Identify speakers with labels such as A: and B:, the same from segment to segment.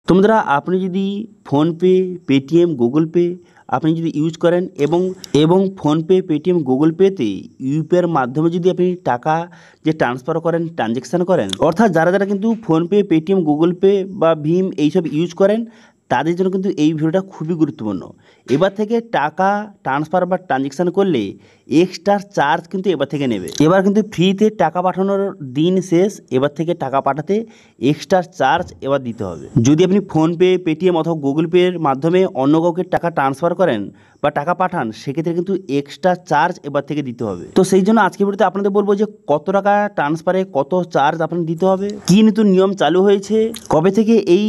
A: তো বন্ধুরা, আপনি যদি ফোনপে, পেটিএম, গুগল পে আপনি যদি ইউজ করেন এবং ফোনপে, পেটিএম, গুগল পেতে ইউপিআইয়ের মাধ্যমে যদি আপনি টাকা যে ট্রান্সফার করেন, ট্রানজ্যাকশান করেন, অর্থাৎ যারা কিন্তু ফোনপে, পেটিএম, গুগল পে বা ভীম এইসব ইউজ করেন তাদের জন্য কিন্তু এই ভিডিওটা খুবই গুরুত্বপূর্ণ। এবার থেকে টাকা ট্রান্সফার বা ট্রানজ্যাকশান করলে এক্সট্রা চার্জ কিন্তু এবার থেকে নেবে। এবার কিন্তু ফ্রিতে টাকা পাঠানোর দিন শেষ। এবার থেকে টাকা পাঠাতে এক্সট্রা চার্জ এবার দিতে হবে। যদি আপনি ফোনপে, পেটিএম অথবা গুগল পের মাধ্যমে অন্য কাউকে টাকা ট্রান্সফার করেন বা টাকা পাঠান, সেক্ষেত্রে কিন্তু এক্সট্রা চার্জ এবার থেকে দিতে হবে। তো সেই জন্য আজকে ভিডিওতে আপনাদের বলবো যে কত টাকা ট্রান্সফারে কত চার্জ আপনার দিতে হবে, কী নতুন নিয়ম চালু হয়েছে, কবে থেকে এই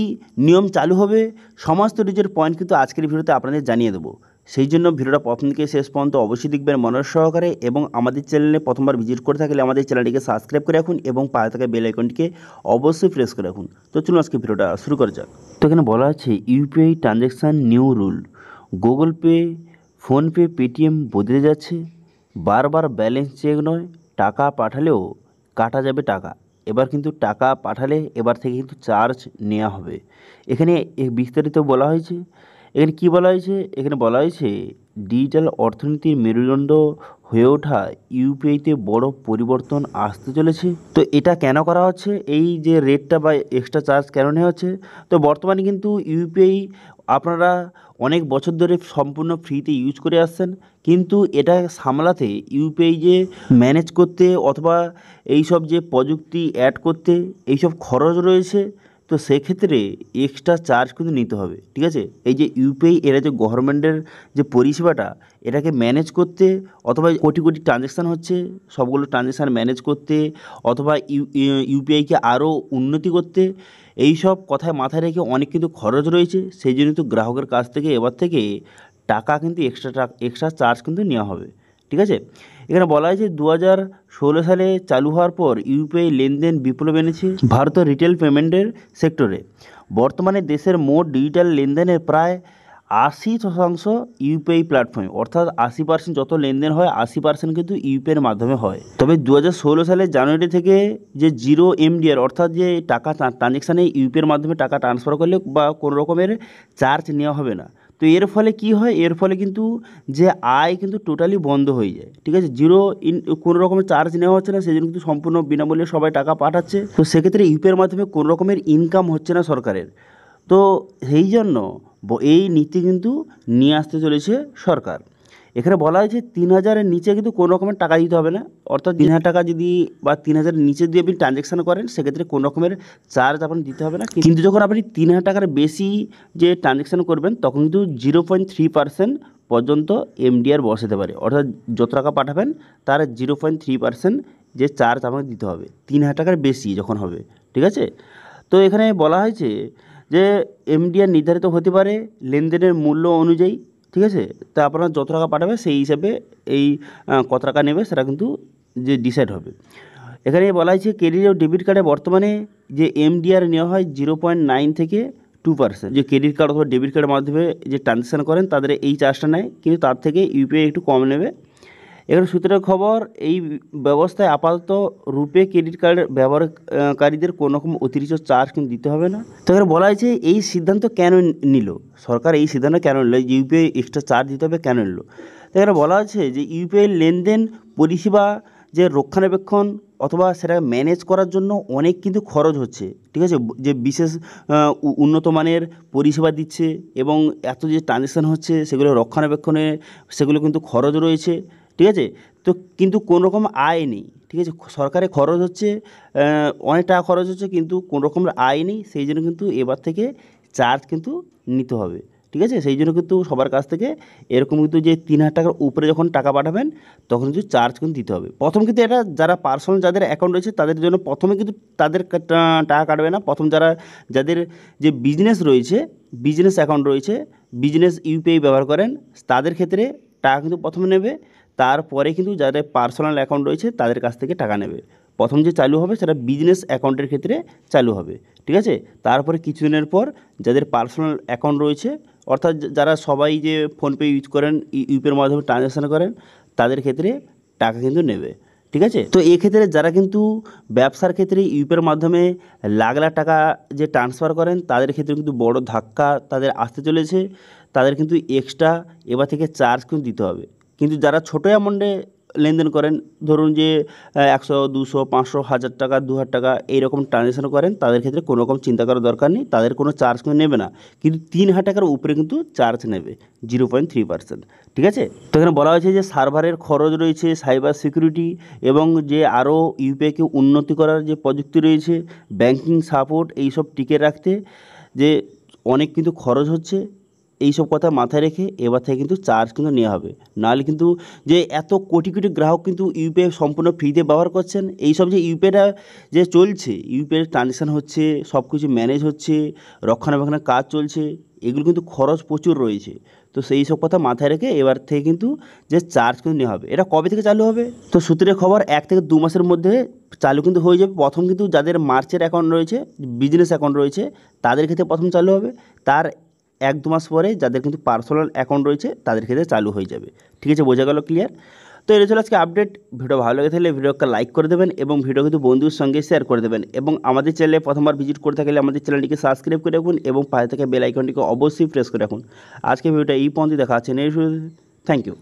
A: নিয়ম চালু হবে, সমস্ত ডিটেল পয়েন্ট কিন্তু আজকের ভিডিওতে আপনাদের জানিয়ে দেবো। সেই জন্য ভিডিওটা প্রথম থেকে শেষ পর্যন্ত অবশ্যই দেখবেন মনোযোগ সহকারে, এবং আমাদের চ্যানেলে প্রথমবার ভিজিট করে থাকলে আমাদের চ্যানেলটিকে সাবস্ক্রাইব করে রাখুন এবং পাশে থাকা বেল আইকনটিকে অবশ্যই প্রেস করে রাখুন। তো চলুন আজকে ভিডিওটা শুরু করা যাক। তো এখানে বলা আছে UPI transaction new rule, Google pay, PhonePe, Paytm বদলে যাচ্ছে। বারবার ব্যালেন্স চেক নয়, টাকা পাঠালেও কাটা যাবে টাকা। এবার কিন্তু টাকা পাঠালে এবার থেকে কিন্তু চার্জ নেওয়া হবে। এখানে বিস্তারিত বলা হয়েছে। এখানে কি বলা হয়েছে? এখানে বলা হয়েছে ডিজিটাল অর্থনীতির মেরুদণ্ড হয়ে ওঠা ইউপিআইতে বড় পরিবর্তন আসতে চলেছে। তো এটা কেন করা হচ্ছে, এই যে রেটটা বা এক্সট্রা চার্জ কেন নেওয়া হচ্ছে? তো বর্তমানে কিন্তু ইউপিআই আপনারা অনেক বছর ধরে সম্পূর্ণ ফ্রিতে ইউজ করে আসছেন, কিন্তু এটা সামলাতে ইউপিআই যে ম্যানেজ করতে অথবা এইসব যে প্রযুক্তি অ্যাড করতে এইসব খরচ রয়েছে, তো সেক্ষেত্রে এক্সট্রা চার্জ কিন্তু নিতে হবে। ঠিক আছে, এই যে ইউপিআই এরা যে গভর্নমেন্টের যে পরিষেবাটা এটাকে ম্যানেজ করতে অথবা কোটি কোটি ট্রানজ্যাকশান হচ্ছে, সবগুলো ট্রানজ্যাকশান ম্যানেজ করতে অথবা ইউপিআইকে আরও উন্নতি করতে, এই সব কথায় মাথায় রেখে অনেক কিন্তু খরচ রয়েছে। সেই জন্য তো গ্রাহকের কাছ থেকে এবার থেকে টাকা কিন্তু এক্সট্রা চার্জ কিন্তু নেওয়া হবে। ঠিক আছে, এখানে বলা হয়েছে 2016 সালে চালু হওয়ার পর ইউপিআই লেনদেন বিপ্লব এনেছে ভারতের রিটেল পেমেন্টের সেক্টরে। বর্তমানে দেশের মোট ডিজিটাল লেনদেনের প্রায় 80% ইউপিআই প্ল্যাটফর্মে, অর্থাৎ 80% যত লেনদেন হয় 80% কিন্তু ইউপিআইয়ের মাধ্যমে হয়। তবে 2016 সালের জানুয়ারি থেকে যে জিরো এমডিআর, অর্থাৎ যে টাকা ট্রানজ্যাকশানে ইউপিআইয়ের মাধ্যমে টাকা ট্রান্সফার করলে বা কোনো রকমের চার্জ নেওয়া হবে না। তো এর ফলে কি হয়, এর ফলে কিন্তু যে আয় কিন্তু টোটালি বন্ধ হয়ে যায়। ঠিক আছে, কোনো রকমের চার্জ নেওয়া হচ্ছে না, সেই জন্য কিন্তু সম্পূর্ণ বিনামূল্যে সবাই টাকা পাঠাচ্ছে। তো সেক্ষেত্রে ইউপিআইয়ের মাধ্যমে কোনো রকমের ইনকাম হচ্ছে না সরকারের। তো সেই জন্য এই নীতি কিন্তু নিয়ে আসতে চলেছে সরকার। এখানে বলা হয়েছে 3000-এর নিচে কিন্তু কোনো রকমের টাকা দিতে হবে না, অর্থাৎ 3000 টাকা যদি বা 3000-এর নিচে যদি আপনি ট্রানজ্যাকশান করেন সেক্ষেত্রে কোনো রকমের চার্জ আপনার দিতে হবে না। কিন্তু যখন আপনি 3000 টাকার বেশি যে ট্রানজ্যাকশান করবেন তখন কিন্তু 0.3% পর্যন্ত এমডিআর বসাতে পারে, অর্থাৎ যত টাকা পাঠাবেন তার 0.3% যে চার্জ আপনাকে দিতে হবে 3000 টাকার বেশি যখন হবে। ঠিক আছে, তো এখানে বলা হয়েছে যে এমডিআর নির্ধারিত হতে পারে লেনদেনের মূল্য অনুযায়ী। ঠিক আছে, তা আপনারা যত টাকা পাঠাবে সেই হিসাবে এই কত টাকা নেবে সেটা কিন্তু যে ডিসাইড হবে। এখানে বলা হয়েছে ক্রেডিট ও ডেবিট কার্ডে বর্তমানে যে এমডিআর নেওয়া হয় 0.9 থেকে 2%। যে ক্রেডিট কার্ড অথবা ডেবিট কার্ডের মাধ্যমে যে ট্রানজ্যাকশান করেন তাদের এই চার্জটা নেয়, কিন্তু তার থেকে ইউপিআই একটু কম নেবে। এখানে সূত্রের খবর, এই ব্যবস্থায় আপাতত রুপে ক্রেডিট কার্ডের ব্যবহারকারীদের কোনো রকম অতিরিক্ত চার্জ কিন্তু দিতে হবে না। তো এখানে বলা হয়েছে এই সিদ্ধান্ত কেন নিল সরকার, এই সিদ্ধান্ত কেন নিল, ইউপিআই এক্সট্রা চার্জ দিতে হবে কেন নিল। তো এখানে বলা হচ্ছে যে ইউপিআই লেনদেন পরিষেবা যে রক্ষণাবেক্ষণ অথবা সেটা ম্যানেজ করার জন্য অনেক কিন্তু খরচ হচ্ছে। ঠিক আছে, যে বিশেষ উন্নত মানের পরিষেবা দিচ্ছে এবং এত যে ট্রানজ্যাকশান হচ্ছে সেগুলো রক্ষণাবেক্ষণে সেগুলো কিন্তু খরচ রয়েছে। ঠিক আছে, তো কিন্তু কোনো রকম আয় নেই। ঠিক আছে, সরকারের খরচ হচ্ছে অনেক টাকা খরচ হচ্ছে কিন্তু কোনো রকমের আয় নেই, সেই জন্য কিন্তু এবার থেকে চার্জ কিন্তু নিতে হবে। ঠিক আছে, সেই জন্য কিন্তু সবার কাছ থেকে এরকম কিন্তু যে 3000 টাকার উপরে যখন টাকা পাঠাবেন তখন কিন্তু চার্জ কিন্তু দিতে হবে। প্রথম কিন্তু এটা যারা পার্সোনাল যাদের অ্যাকাউন্ট রয়েছে তাদের জন্য প্রথমে কিন্তু তাদের টাকা কাটবে না। প্রথম যাদের যে বিজনেস রয়েছে, বিজনেস অ্যাকাউন্ট রয়েছে, বিজনেস ইউপিআই ব্যবহার করেন, তাদের ক্ষেত্রে টাকা কিন্তু প্রথমে নেবে। তারপরে কিন্তু যাদের পার্সোনাল অ্যাকাউন্ট রয়েছে তাদের কাছ থেকে টাকা নেবে। প্রথম যে চালু হবে সেটা বিজনেস অ্যাকাউন্টের ক্ষেত্রে চালু হবে। ঠিক আছে, তারপরে কিছুদিনের পর যাদের পার্সোনাল অ্যাকাউন্ট রয়েছে, অর্থাৎ যারা সবাই যে ফোনপে ইউজ করেন, ইউপিআইয়ের মাধ্যমে ট্রানজ্যাকশান করেন, তাদের ক্ষেত্রে টাকা কিন্তু নেবে। ঠিক ঠিক আছে। তো এক্ষেত্রে যারা কিন্তু ব্যবসার ক্ষেত্রে ইউপিআইয়ের মাধ্যমে লাখ লাখ টাকা যে ট্রান্সফার করেন তাদের ক্ষেত্রে কিন্তু বড় ধাক্কা তাদের আসতে চলেছে। তাদের কিন্তু এক্সট্রা এবার থেকে চার্জ কিন্তু দিতে হবে। কিন্তু যারা ছোটো অ্যামাউন্টে লেনদেন করেন, ধরুন যে 100, 200, 500, 1000 টাকা, 2000 টাকা এইরকম ট্রানজ্যাকশন করেন, তাদের ক্ষেত্রে কোনো রকম চিন্তা করার দরকার নেই, তাদের কোনো চার্জ কিন্তু নেবে না। কিন্তু 3000 টাকার উপরে কিন্তু চার্জ নেবে 0.3%। ঠিক আছে। তো এখানে বলা হয়েছে যে সার্ভারের খরচ রয়েছে, সাইবার সিকিউরিটি এবং যে আরও ইউপিআইকে উন্নতি করার যে প্রযুক্তি রয়েছে, ব্যাংকিং সাপোর্ট এইসব টিকে রাখতে যে অনেক কিন্তু খরচ হচ্ছে। এইসব কথা মাথায় রেখে এবার থেকে কিন্তু চার্জ কিন্তু নেওয়া হবে। নাহলে কিন্তু যে এত কোটি কোটি গ্রাহক কিন্তু ইউপিআই সম্পূর্ণ ফ্রিতে ব্যবহার করছেন, এইসব যে ইউপিআইটা যে চলছে, ইউপিআই ট্রানজ্যাকশান হচ্ছে, সব কিছু ম্যানেজ হচ্ছে, রক্ষণাবেক্ষণের কাজ চলছে, এগুলো কিন্তু খরচ প্রচুর রয়েছে। তো সেই সব কথা মাথায় রেখে এবার থেকে কিন্তু যে চার্জ কিন্তু নেওয়া হবে। এটা কবে থেকে চালু হবে? তো সূত্রের খবর 1 থেকে 2 মাসের মধ্যে চালু কিন্তু হয়ে যাবে। প্রথম কিন্তু যাদের মার্চের অ্যাকাউন্ট রয়েছে, বিজনেস অ্যাকাউন্ট রয়েছে, তাদের ক্ষেত্রে প্রথম চালু হবে। তার 1-2 মাস পরে যাদের কিন্তু পার্সোনাল অ্যাকাউন্ট রয়েছে তাদের ক্ষেত্রে চালু হয়ে যাবে। ঠিক আছে, বোঝা গেল? ক্লিয়ার? তো এটা ছিল আজকে আপডেট। ভিডিও ভালো লেগে থাকলে ভিডিওকে লাইক করে দেবেন এবং ভিডিও কিন্তু বন্ধুর সঙ্গে শেয়ার করে দেবেন। এবং আমাদের চ্যানেলে প্রথমবার ভিজিট করে থাকলে আমাদের চ্যানেলটিকে সাবস্ক্রাইব করে রাখুন এবং পাশে থেকে বেল আইকনটিকে অবশ্যই প্রেস করে রাখুন। আজকে ভিডিওটা এই পর্যন্ত, দেখা আছে নেক্সট ভিডিওতে। Thank you.